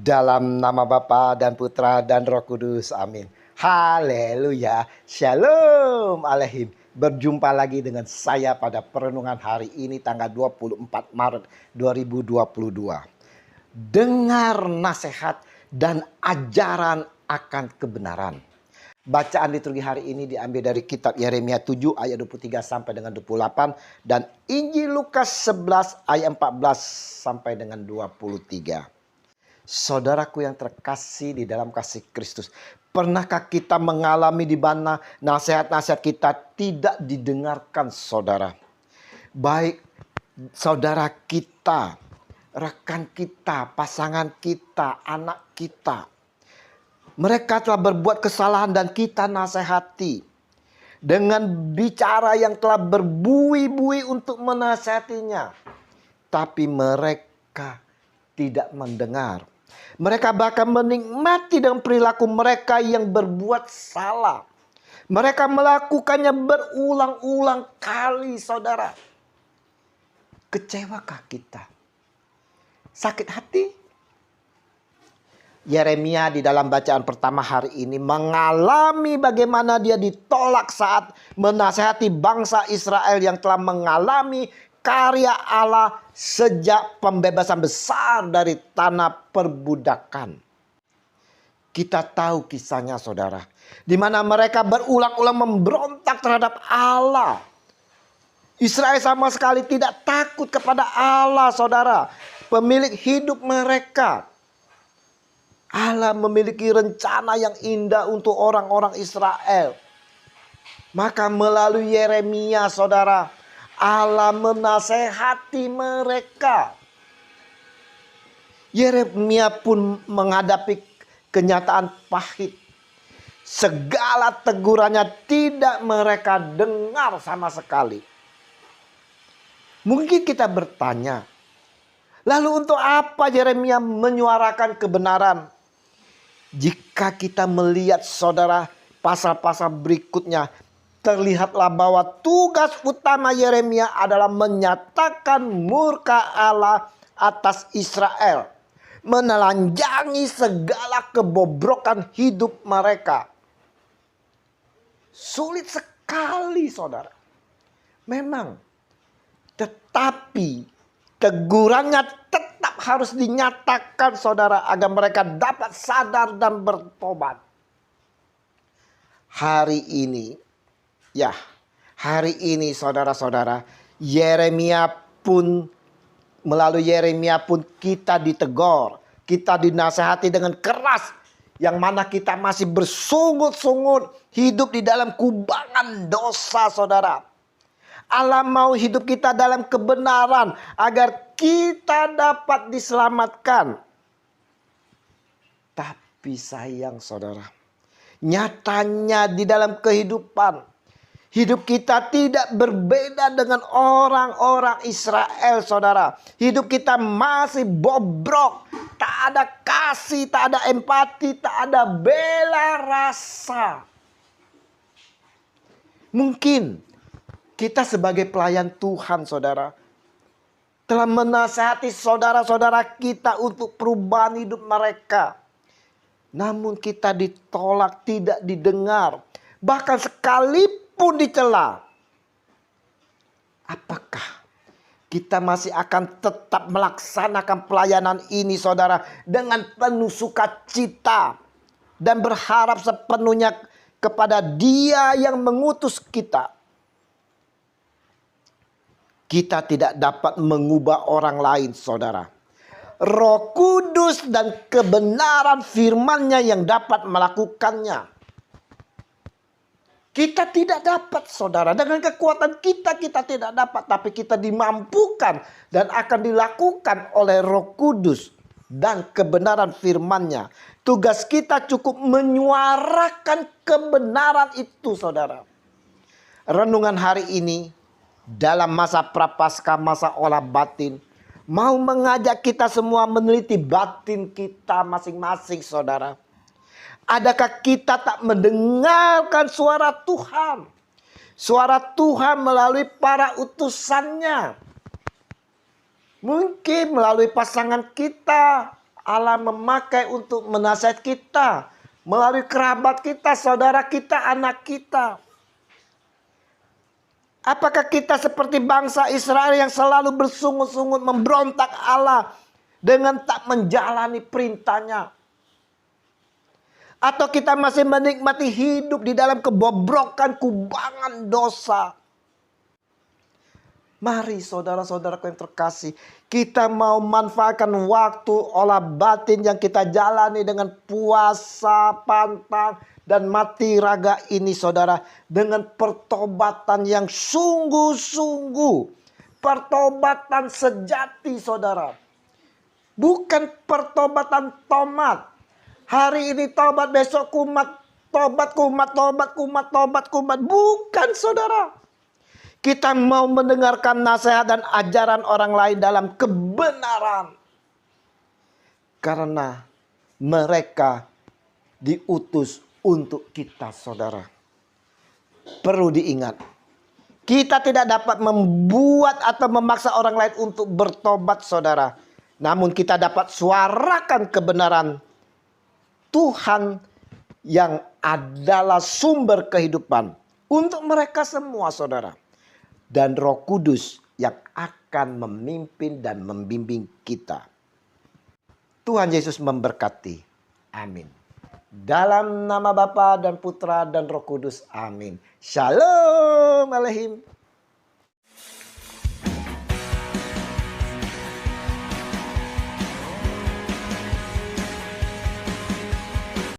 Dalam nama Bapa dan Putra dan Roh Kudus. Amin. Haleluya. Shalom Alehim. Berjumpa lagi dengan saya pada perenungan hari ini tanggal 24 Maret 2022. Dengar nasihat dan ajaran akan kebenaran. Bacaan liturgi hari ini diambil dari kitab Yeremia 7 ayat 23 sampai dengan 28 dan Injil Lukas 11 ayat 14 sampai dengan 23. Saudaraku yang terkasih di dalam kasih Kristus, pernahkah kita mengalami di mana nasihat-nasihat kita tidak didengarkan saudara? Baik saudara kita, rekan kita, pasangan kita, anak kita. Mereka telah berbuat kesalahan dan kita nasihati. Dengan bicara yang telah berbuih-buih untuk menasihatinya. Tapi mereka tidak mendengar. Mereka bahkan menikmati dengan perilaku mereka yang berbuat salah. Mereka melakukannya berulang-ulang kali saudara. Kecewakah kita? Sakit hati? Yeremia di dalam bacaan pertama hari ini mengalami bagaimana dia ditolak saat menasihati bangsa Israel yang telah mengalami karya Allah sejak pembebasan besar dari tanah perbudakan. Kita tahu kisahnya saudara, di mana mereka berulang-ulang memberontak terhadap Allah. Israel sama sekali tidak takut kepada Allah saudara, pemilik hidup mereka. Allah memiliki rencana yang indah untuk orang-orang Israel. Maka melalui Yeremia saudara, Allah menasehati mereka. Yeremia pun menghadapi kenyataan pahit. Segala tegurannya tidak mereka dengar sama sekali. Mungkin kita bertanya, lalu untuk apa Yeremia menyuarakan kebenaran? Jika kita melihat saudara pasal-pasal berikutnya, terlihatlah bahwa tugas utama Yeremia adalah menyatakan murka Allah atas Israel. Menelanjangi segala kebobrokan hidup mereka. Sulit sekali saudara. Memang. Tetapi tegurannya tetap harus dinyatakan saudara agar mereka dapat sadar dan bertobat. Hari ini saudara-saudara, melalui Yeremia pun kita ditegur, kita dinasehati dengan keras, yang mana kita masih bersungut-sungut hidup di dalam kubangan dosa saudara. Allah mau hidup kita dalam kebenaran agar kita dapat diselamatkan. Tapi sayang saudara, nyatanya di dalam kehidupan, hidup kita tidak berbeda dengan orang-orang Israel saudara. Hidup kita masih bobrok. Tak ada kasih, tak ada empati, tak ada bela rasa. Mungkin kita sebagai pelayan Tuhan saudara, telah menasihati saudara-saudara kita untuk perubahan hidup mereka. Namun kita ditolak, tidak didengar. Bahkan sekalipun dicela. Apakah kita masih akan tetap melaksanakan pelayanan ini saudara dengan penuh sukacita dan berharap sepenuhnya kepada Dia yang mengutus kita? Kita tidak dapat mengubah orang lain saudara. Roh Kudus dan kebenaran firman-Nya yang dapat melakukannya. Kita tidak dapat saudara. Dengan kekuatan kita tidak dapat. Tapi kita dimampukan dan akan dilakukan oleh Roh Kudus dan kebenaran firman-Nya. Tugas kita cukup menyuarakan kebenaran itu saudara. Renungan hari ini dalam masa prapaskah, masa olah batin, mau mengajak kita semua meneliti batin kita masing-masing saudara. Adakah kita tak mendengarkan suara Tuhan? Suara Tuhan melalui para utusannya. Mungkin melalui pasangan kita, Allah memakai untuk menasihat kita melalui kerabat kita, saudara kita, anak kita. Apakah kita seperti bangsa Israel yang selalu bersungut-sungut memberontak Allah dengan tak menjalani perintahnya? Atau kita masih menikmati hidup di dalam kebobrokan kubangan dosa? Mari saudara-saudaraku yang terkasih, kita mau manfaatkan waktu olah batin yang kita jalani dengan puasa, pantang, dan mati raga ini saudara. Dengan pertobatan yang sungguh-sungguh. Pertobatan sejati saudara. Bukan pertobatan tomat. Hari ini tobat, besok kumat, tobat, kumat, tobat, kumat, tobat, kumat. Bukan saudara. Kita mau mendengarkan nasihat dan ajaran orang lain dalam kebenaran. Karena mereka diutus untuk kita saudara. Perlu diingat. Kita tidak dapat membuat atau memaksa orang lain untuk bertobat saudara. Namun kita dapat suarakan kebenaran Tuhan yang adalah sumber kehidupan. Untuk mereka semua saudara. Dan Roh Kudus yang akan memimpin dan membimbing kita. Tuhan Yesus memberkati. Amin. Dalam nama Bapa dan Putra dan Roh Kudus. Amin. Shalom Alehim.